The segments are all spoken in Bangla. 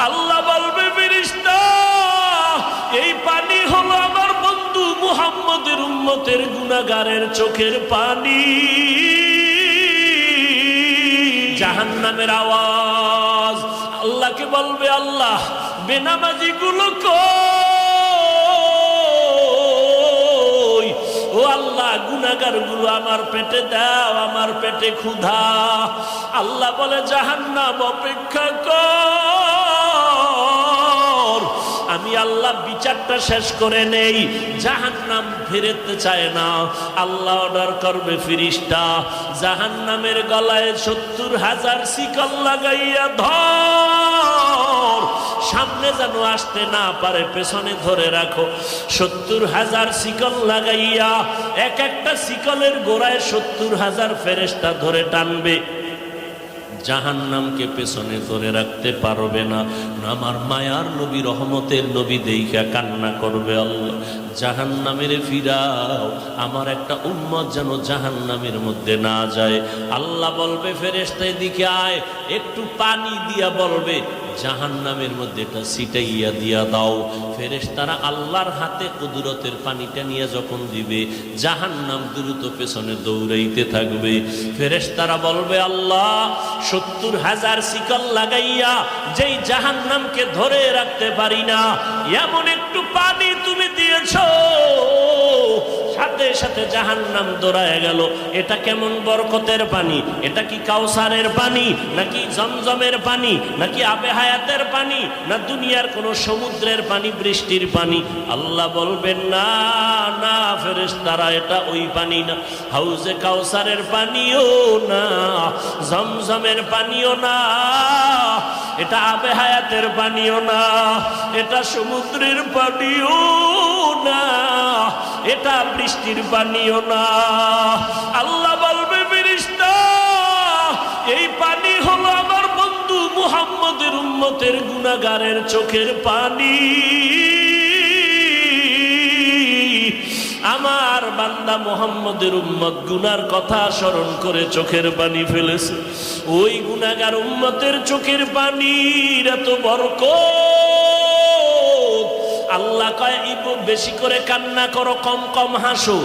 আল্লাহ বলবে ফেরেশতা এই পানি হলো আমার বন্ধু মুহাম্মদের উম্মতের গুনাহগারের চোখের পানি। জাহান্নামের আওয়াজ আল্লাহকে বলবে আল্লাহ বেনামাজি গুলো কই, ও আল্লাহ গুনাহগার গুলো আমার পেটে দাও, আমার পেটে ক্ষুধা। আল্লাহ বলে জাহান্নাম অপেক্ষা কর, আমি আল্লাহ বিচারটা শেষ করে নেই। জাহান্নাম ফিরতে চায় না, আল্লাহ অর্ডার করবে ফেরেশতা জাহান্নামের গলায় ৭০,০০০ শিকল লাগাইয়া ধর, সামনে যেন আসতে না পারে, পেছনে ধরে রাখো। ৭০,০০০ শিকল লাগাইয়া এক একটা শিকলের গোড়ায় ৭০,০০০ ফেরেশতা ধরে টানবে। জাহান্নামকে পেছনে ধরে রাখতে পারবে না। আমার মায়ার নবী রহমতের নবী দেইখা কান্না করবে, আল্লাহ জাহান্নামের ফিরাও, আমার একটা উম্মত যেন জাহান্নামের মধ্যে না যায়। আল্লাহ বলবে ফেরেশতা এদিকে আয়, একটু পানি দিয়া বলবে জাহান্নামের মধ্যে এটা ছিটাইয়া দিয়া দাও। ফেরেশতারা আল্লাহর হাতে কুদরতের পানিটা নিয়ে যখন দিবে জাহান্নাম দ্রুত পেছনে দৌড়াইতে থাকবে। ফেরেশতারা বলবে আল্লাহ ৭০,০০০ শিকল লাগাইয়া যেই জাহান্নামকে ধরে রাখতে পারি না, এমন একটু পানি তুমি দিয়েছো, সাথে সাথে জাহান্নাম দৌড়ায় গেল। এটা কেমন বরকতের পানি? এটা কি কাউসারের পানি, নাকি জমজমের পানি, নাকি আবে হায়াতের পানি, না দুনিয়ার কোন সমুদ্রের পানি, বৃষ্টির পানি? আল্লাহ বলবেন না না ফেরেশতারা, এটা ওই পানি না, হাউজে কাউসারের পানিও না, জমজমের পানিও না, এটা আবে হায়াতের পানিও না, এটা সমুদ্রের পানিও না, এটা বৃষ্টির পানিও না। আল্লাহ বলবে ফেরেশতা এই পানি হলো আমার বন্ধু মুহাম্মদের উম্মতের গুনাহগারের চোখের পানি। আমার বান্দা মুহাম্মদের উম্মত গুনার কথা স্মরণ করে চোখের পানি ফেলেছে। ওই গুনাহগার উম্মতের চোখের পানির এত বরকত। আল্লাহ কয় বেশি করে কান্না করো, কম কম হাসো।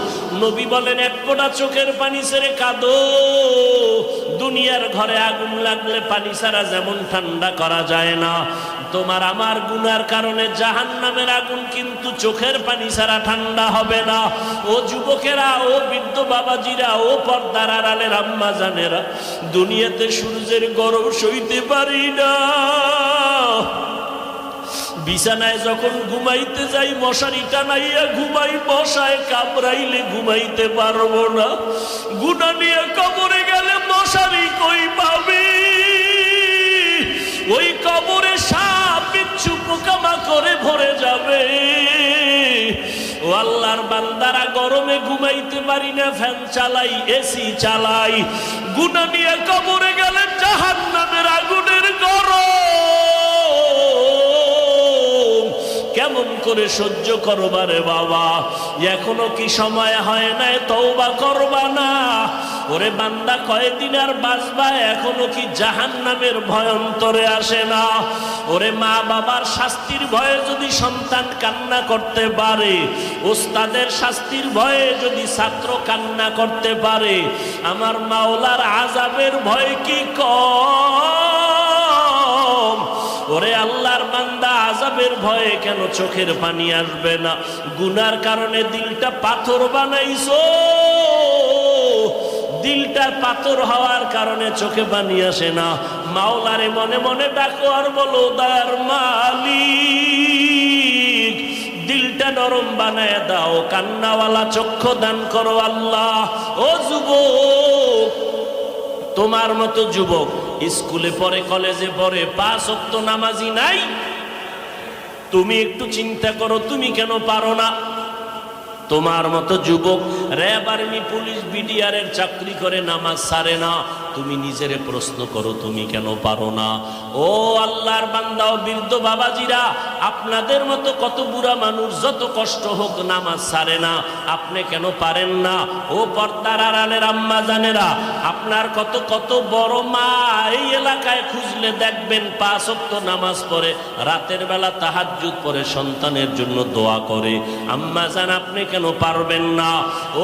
নবী বলেন এক ফোঁটা চোখের পানি ছেড়ে কাঁদো। দুনিয়ার ঘরে আগুন লাগলে পানি ছাড়া যেমন ঠান্ডা করা যায় না, তোমার আমার গুনার কারণে জাহান্নামের আগুন কিন্তু চোখের পানি ছাড়া ঠান্ডা হবে না। ও যুবকেরা, ও বৃদ্ধ বাবাজিরা, ও পর্দার আড়ালের আম্মা জানেরা, দুনিয়াতে সূর্যের গরম সইতে পারি না। বিছানায় যখন ঘুমাইতে যাই মশারি টানাইয়া ঘুমাই, মশায় কামড়াইলে ঘুমাইতে পারবো না। গুনাহ নিয়ে কবরে গেলে মশারি কই পাবি? ওই কবরে সাপ বিচ্ছু পোকামাকড়ে ভরে যাবে। ও আল্লাহর বান্দারা, গরমে ঘুমাইতে পারি না, ফ্যান চালাই, এসি চালাই। গুনাহ নিয়ে কবরে গেলে জাহান্নামের আগুনের গরম কেমন করে সহ্য করবা রে বাবা? এখনো কি সময় হয় নাই তওবা করবা না? ওরে বান্দা, কয়দিন আর বাঁচবা? এখনো কি জাহান্নামের ভয় অন্তরে আসে না? ওরে মা বাবার শাস্তির ভয়ে যদি সন্তান কান্না করতে পারে, ওস্তাদের শাস্তির ভয়ে যদি ছাত্র কান্না করতে পারে, আমার মাওলার আযাবের ভয় কি কম? ওরে আল্লাহর বান্দা, আযাবের ভয়ে কেন চোখের পানি আসবে না? গুনার কারণে দিলটা পাথর বানাইছো, দিলটা পাথর হওয়ার কারণে চোখে পানি আসে না। মাওলারে মনে মনে ডাকো আর বলো, দয়ার মালিক দিলটা নরম বানায় দাও, কান্নাওয়ালা চক্ষু দান করো আল্লাহ। ও যুবক, তোমার মতো যুবক স্কুলে পড়ে, কলেজে পড়ে, 5 ওয়াক্ত নামাজি নাই। তুমি একটু চিন্তা করো, তুমি কেন পারো না? তোমার মতো যুবক র্যাব, আর্মি, পুলিশ, বিডিআর এর চাকরি করে, নামাজ ছাড়ে না। তুমি নিজেরে প্রশ্ন করো, তুমি কেন পারো না? ও আল্লাহর বান্দা ও বৃদ্ধ বাবাজিরা, আপনাদের মতো কত বুড়া মানুষ যত কষ্ট হোক নামাজ ছাড়ে না, আপনি কেন পারেন না? ও পর্দার আড়ালের আম্মা জানেরা, আপনার কত কত বড় মা এই এলাকায় খুঁজলে দেখবেন 5 ওয়াক্ত নামাজ পড়ে, রাতের বেলা তাহাজ্জুদ পড়ে, সন্তানের জন্য দোয়া করে। আম্মা জান, আপনি কেন পারবেন না?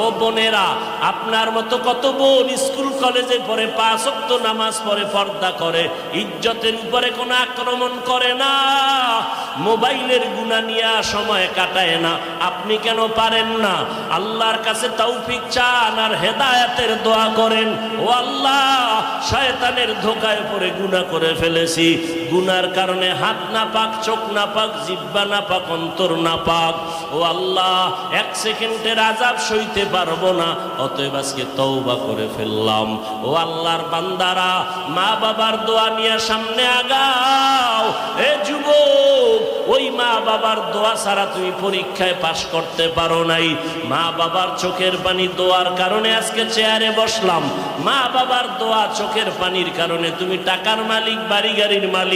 ও বোনেরা, আপনার মতো কত বোন স্কুল কলেজে পড়ে, 5 ওয়াক্ত নামাজ পড়ে, পর্দা করে, ইজ্জতের উপরে কোনো আক্রমণ করে না, মোবাইলের গুনাহ নিয়ে সময় কাটায় না, আপনি কেন পারেন না? আল্লাহর কাছে তৌফিক চান আর হেদায়েতের দোয়া করেন। ও আল্লাহ, শয়তানের ধোঁকায় পড়ে গুনাহ করে ফেলেছি, গুনার কারণে হাত না পাক, চোখ না পাক, জিহ্বা না পাক, অন্তর না পাক। ও আল্লাহ, 1 সেকেন্ডের আযাব সইতে পারবো না, অতএব আজকে তওবা করে ফেললাম। ও আল্লাহর বান্দারা, মা বাবার দোয়া নিয়ে সামনে আগাও। এ যুবক, ওই মা বাবার দোয়া ছাড়া তুমি পরীক্ষায় পাশ করতে পারো নাই। মা বাবার চোখের পানি দোয়ার কারণে আজকে চেয়ারে বসলাম। মা বাবার দোয়া চোখের পানির কারণে তুমি টাকার মালিক, বাড়ি গাড়ির মালিক।